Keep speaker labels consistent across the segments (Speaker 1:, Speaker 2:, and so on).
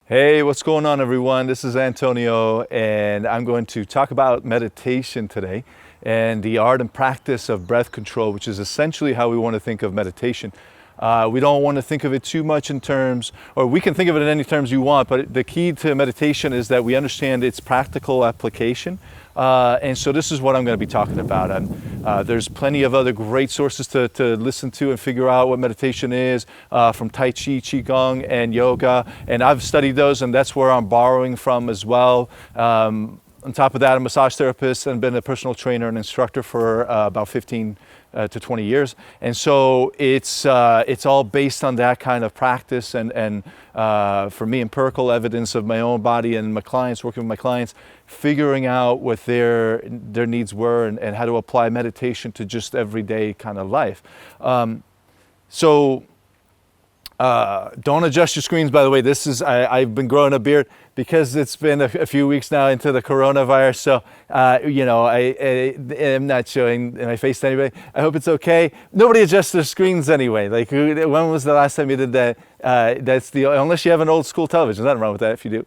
Speaker 1: Hey, what's going on, everyone? This is Antonio, and I'm going to talk about meditation today and the art and practice of breath control, which is essentially how we want to think of meditation. We don't want to think of it too much in terms, or we can think of it in any terms you want, but the key to meditation is that we understand its practical application. And so this is what I'm going to be talking about. There's plenty of other great sources to listen to and figure out what meditation is, from Tai Chi, Qigong, and yoga. And I've studied those, and that's where I'm borrowing from as well. On top of that, I'm a massage therapist and been a personal trainer and instructor for about 15 to 20 years. And so it's all based on that kind of practice and for me, empirical evidence of my own body and my clients, working with my clients, figuring out what their needs were and how to apply meditation to just everyday kind of life. Don't adjust your screens, by the way. I've been growing a beard because it's been a few weeks now into the coronavirus. So, I'm not showing my face to anybody. I hope it's okay. Nobody adjusts their screens anyway. Like, when was the last time you did that? Unless you have an old school television. There's nothing wrong with that if you do.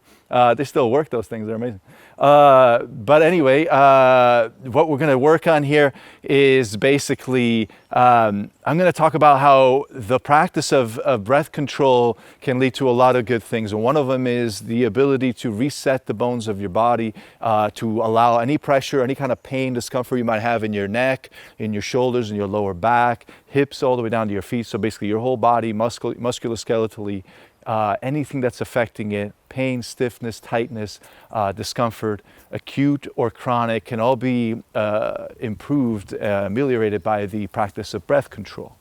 Speaker 1: They still work, those things. They're amazing. But anyway, what we're going to work on here is basically, I'm going to talk about how the practice of breath control can lead to a lot of good things. And one of them is the ability to reset the bones of your body, to allow any pressure, any kind of pain, discomfort you might have in your neck, in your shoulders, in your lower back, hips all the way down to your feet. So basically your whole body, musculoskeletally, anything that's affecting it, pain, stiffness, tightness, discomfort, acute or chronic, can all be improved, ameliorated by the practice of breath control.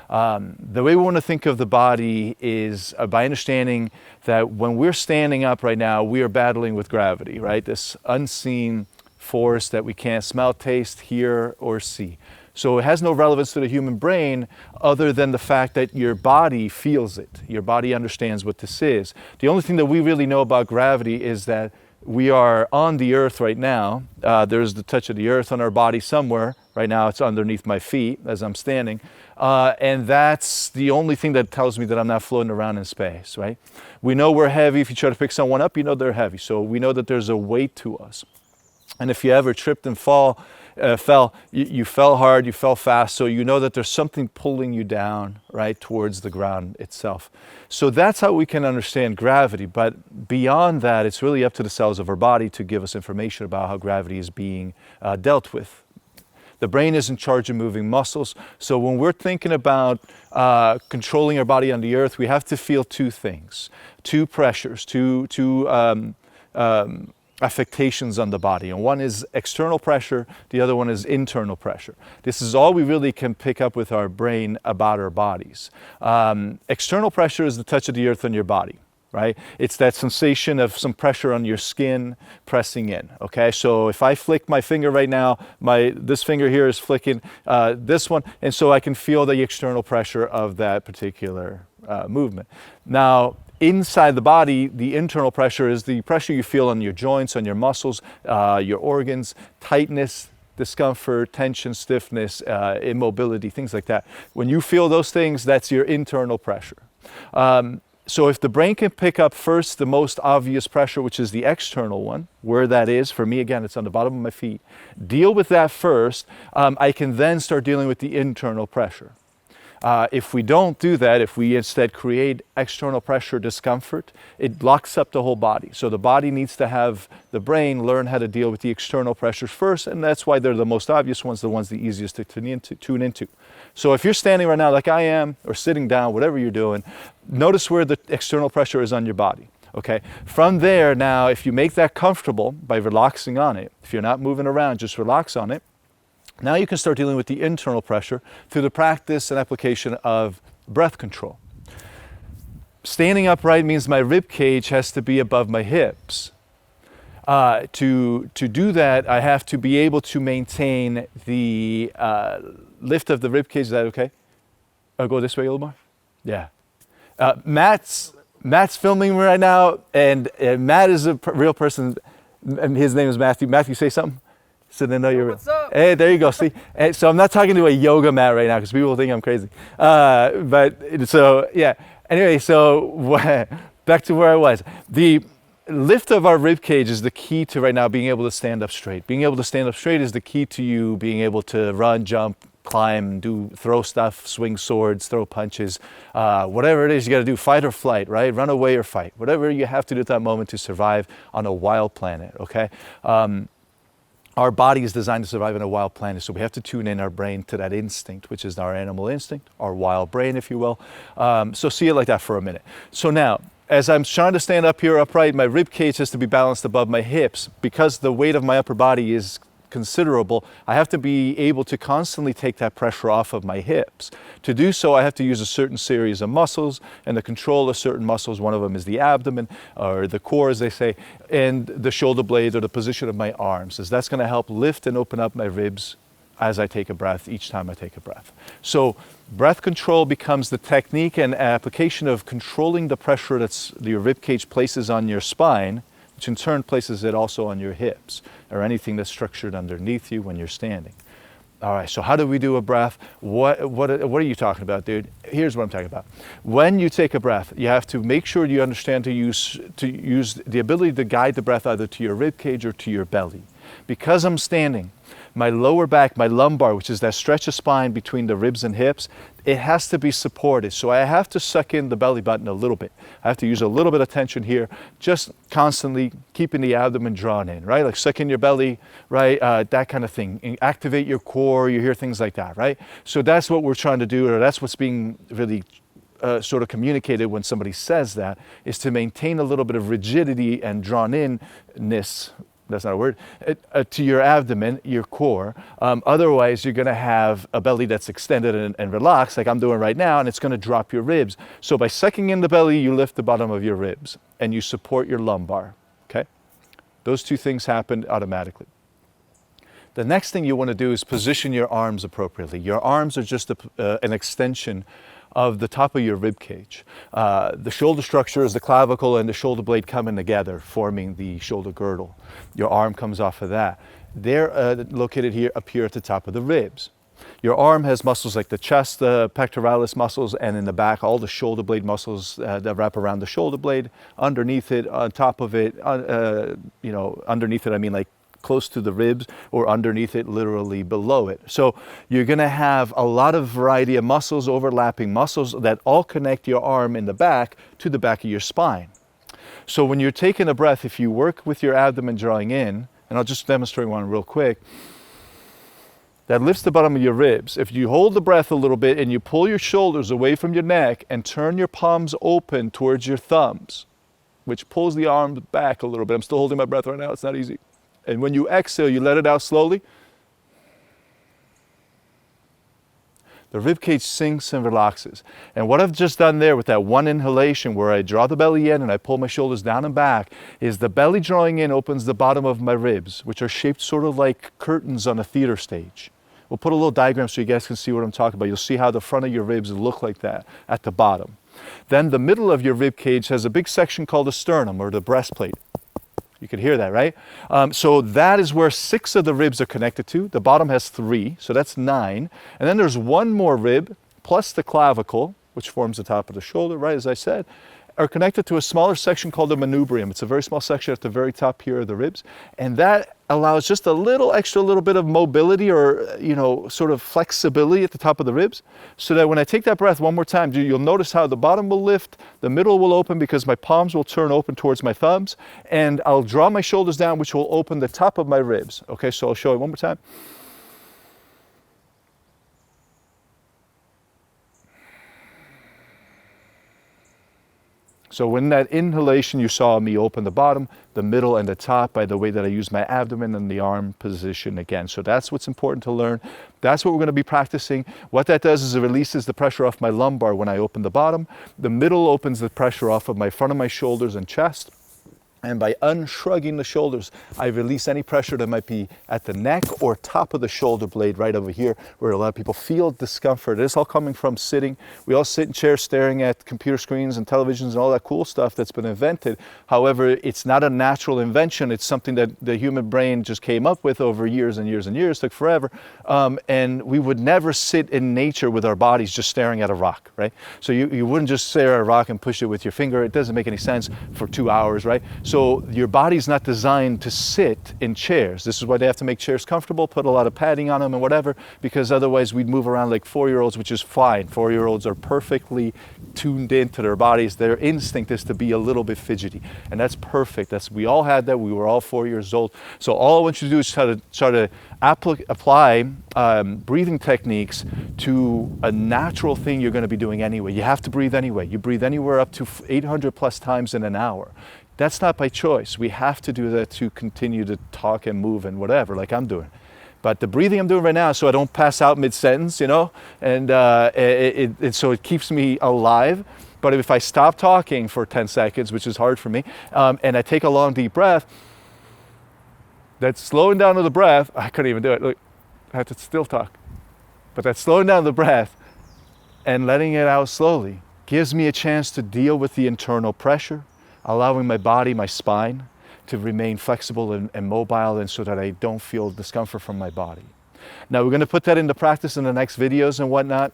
Speaker 1: The way we want to think of the body is by understanding that when we're standing up right now, we are battling with gravity, right? This unseen force that we can't smell, taste, hear, or see. So it has no relevance to the human brain other than the fact that your body feels it. Your body understands what this is. The only thing that we really know about gravity is that we are on the earth right now. There's the touch of the earth on our body somewhere. Right now it's underneath my feet as I'm standing. And that's the only thing that tells me that I'm not floating around in space, right? We know we're heavy. If you try to pick someone up, you know they're heavy. So we know that there's a weight to us. And if you ever tripped and fell, you fell hard, you fell fast, so you know that there's something pulling you down, right, towards the ground itself. So that's how we can understand gravity. But beyond that, it's really up to the cells of our body to give us information about how gravity is being dealt with. The brain is in charge of moving muscles. So when we're thinking about controlling our body on the earth, we have to feel two things, two pressures, two affectations on the body. And one is external pressure, the other one is internal pressure. This is all we really can pick up with our brain about our bodies. External pressure is the touch of the earth on your body, right? It's that sensation of some pressure on your skin pressing in, okay? So if I flick my finger right now, this finger here is flicking this one, and so I can feel the external pressure of that particular movement. Now, inside the body, the internal pressure is the pressure you feel on your joints, on your muscles, your organs, tightness, discomfort, tension, stiffness, immobility, things like that. When you feel those things, that's your internal pressure. So if the brain can pick up first the most obvious pressure, which is the external one, where that is, for me, again, it's on the bottom of my feet, deal with that first, I can then start dealing with the internal pressure. If we don't do that, if we instead create external pressure discomfort, it locks up the whole body. So the body needs to have the brain learn how to deal with the external pressures first, and that's why they're the most obvious ones, the ones the easiest to tune into. So if you're standing right now like I am, or sitting down, whatever you're doing, notice where the external pressure is on your body. Okay. From there, now, if you make that comfortable by relaxing on it, if you're not moving around, just relax on it. Now you can start dealing with the internal pressure through the practice and application of breath control. Standing upright means my rib cage has to be above my hips. To do that, I have to be able to maintain the lift of the rib cage. Is that okay? I'll go this way a little more. Yeah. Matt's filming me right now, and Matt is a real person, and his name is Matthew. Matthew, say something. So they know you're real.
Speaker 2: What's up?
Speaker 1: Hey, there you go. See, so I'm not talking to a yoga mat right now because people will think I'm crazy. But so yeah. Anyway, so back to where I was. The lift of our rib cage is the key to right now being able to stand up straight. Being able to stand up straight is the key to you being able to run, jump, climb, throw stuff, swing swords, throw punches, whatever it is you got to do, fight or flight, right? Run away or fight, whatever you have to do at that moment to survive on a wild planet, okay? Our body is designed to survive on a wild planet, so we have to tune in our brain to that instinct, which is our animal instinct, our wild brain, if you will. So see it like that for a minute. So now, as I'm trying to stand up here upright, my rib cage has to be balanced above my hips. Because the weight of my upper body is considerable, I have to be able to constantly take that pressure off of my hips. To do so, I have to use a certain series of muscles and to control of certain muscles. One of them is the abdomen, or the core as they say, and the shoulder blades, or the position of my arms, as that's going to help lift and open up my ribs as I take a breath, each time I take a breath. So breath control becomes the technique and application of controlling the pressure that's your rib cage places on your spine, which in turn places it also on your hips or anything that's structured underneath you when you're standing. All right, so how do we do a breath? What are you talking about, dude? Here's what I'm talking about. When you take a breath, you have to make sure you understand to use the ability to guide the breath either to your rib cage or to your belly. Because I'm standing, my lower back, my lumbar, which is that stretch of spine between the ribs and hips, it has to be supported. So I have to suck in the belly button a little bit. I have to use a little bit of tension here, just constantly keeping the abdomen drawn in, right? Like suck in your belly, right? That kind of thing. And activate your core, you hear things like that, right? So that's what we're trying to do, or that's what's being really sort of communicated when somebody says that, is to maintain a little bit of rigidity and drawn in-ness, that's not a word, to your abdomen, your core. Otherwise, you're going to have a belly that's extended and relaxed, like I'm doing right now, and it's going to drop your ribs. So by sucking in the belly, you lift the bottom of your ribs, and you support your lumbar, okay? Those two things happen automatically. The next thing you want to do is position your arms appropriately. Your arms are just an extension of the top of your rib cage. The shoulder structure is the clavicle and the shoulder blade coming together, forming the shoulder girdle. Your arm comes off of that. They're located here, up here at the top of the ribs. Your arm has muscles like the chest, the pectoralis muscles, and in the back, all the shoulder blade muscles that wrap around the shoulder blade. Underneath it, on top of it, underneath it, I mean like close to the ribs, or underneath it, literally below it. So you're going to have a lot of variety of muscles, overlapping muscles that all connect your arm in the back to the back of your spine. So when you're taking a breath, if you work with your abdomen drawing in, and I'll just demonstrate one real quick, that lifts the bottom of your ribs. If you hold the breath a little bit and you pull your shoulders away from your neck and turn your palms open towards your thumbs, which pulls the arm back a little bit. I'm still holding my breath right now, it's not easy. And when you exhale, you let it out slowly. The rib cage sinks and relaxes. And what I've just done there with that one inhalation where I draw the belly in and I pull my shoulders down and back is the belly drawing in opens the bottom of my ribs, which are shaped sort of like curtains on a theater stage. We'll put a little diagram so you guys can see what I'm talking about. You'll see how the front of your ribs look like that at the bottom. Then the middle of your rib cage has a big section called the sternum, or the breastplate. You can hear that, right? So that is where 6 of the ribs are connected to. The bottom has 3, so that's 9. And then there's one more rib, plus the clavicle, which forms the top of the shoulder, right, as I said, are connected to a smaller section called the manubrium. It's a very small section at the very top here of the ribs. And that allows just a little extra little bit of mobility, or, sort of flexibility at the top of the ribs, so that when I take that breath one more time, you'll notice how the bottom will lift, the middle will open because my palms will turn open towards my thumbs, and I'll draw my shoulders down, which will open the top of my ribs. Okay, so I'll show you one more time. So when that inhalation, you saw me open the bottom, the middle, and the top by the way that I use my abdomen and the arm position again. So that's what's important to learn. That's what we're going to be practicing. What that does is it releases the pressure off my lumbar when I open the bottom. The middle opens the pressure off of my front of my shoulders and chest. And by unshrugging the shoulders, I release any pressure that might be at the neck or top of the shoulder blade right over here, where a lot of people feel discomfort. It's all coming from sitting. We all sit in chairs staring at computer screens and televisions and all that cool stuff that's been invented. However, it's not a natural invention. It's something that the human brain just came up with over years and years and years, took forever. And we would never sit in nature with our bodies just staring at a rock, right? So you wouldn't just stare at a rock and push it with your finger. It doesn't make any sense for 2 hours, right? So your body's not designed to sit in chairs. This is why they have to make chairs comfortable, put a lot of padding on them and whatever, because otherwise we'd move around like 4-year-olds, which is fine. 4-year-olds are perfectly tuned into their bodies. Their instinct is to be a little bit fidgety, and that's perfect. We all had that. We were all 4 years old. So all I want you to do is try to apply breathing techniques to a natural thing you're going to be doing anyway. You have to breathe anyway. You breathe anywhere up to 800 plus times in an hour. That's not by choice. We have to do that to continue to talk and move and whatever, like I'm doing. But the breathing I'm doing right now, so I don't pass out mid-sentence, you know, and so it keeps me alive. But if I stop talking for 10 seconds, which is hard for me, and I take a long, deep breath, that's slowing down of the breath. I couldn't even do it. Look, I have to still talk. But that slowing down the breath and letting it out slowly gives me a chance to deal with the internal pressure, allowing my body, my spine, to remain flexible and mobile, and so that I don't feel discomfort from my body. Now we're going to put that into practice in the next videos and whatnot.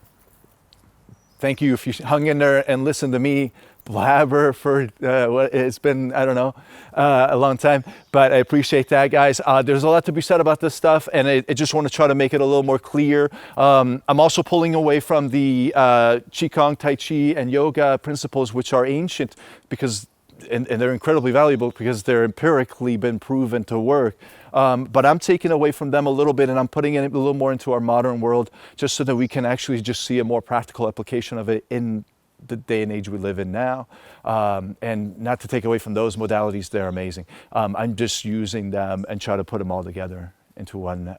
Speaker 1: Thank you if you hung in there and listened to me blabber for it's been, I don't know, a long time, but I appreciate that, guys. There's a lot to be said about this stuff, and I just want to try to make it a little more clear. I'm also pulling away from the Qigong, Tai Chi, and yoga principles, which are ancient, because and they're incredibly valuable because they're empirically been proven to work. But I'm taking away from them a little bit, and I'm putting it a little more into our modern world, just so that we can actually just see a more practical application of it in the day and age we live in now. And not to take away from those modalities, they're amazing. I'm just using them and try to put them all together into one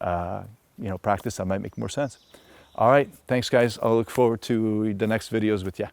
Speaker 1: practice that might make more sense. All right, thanks guys. I'll look forward to the next videos with you.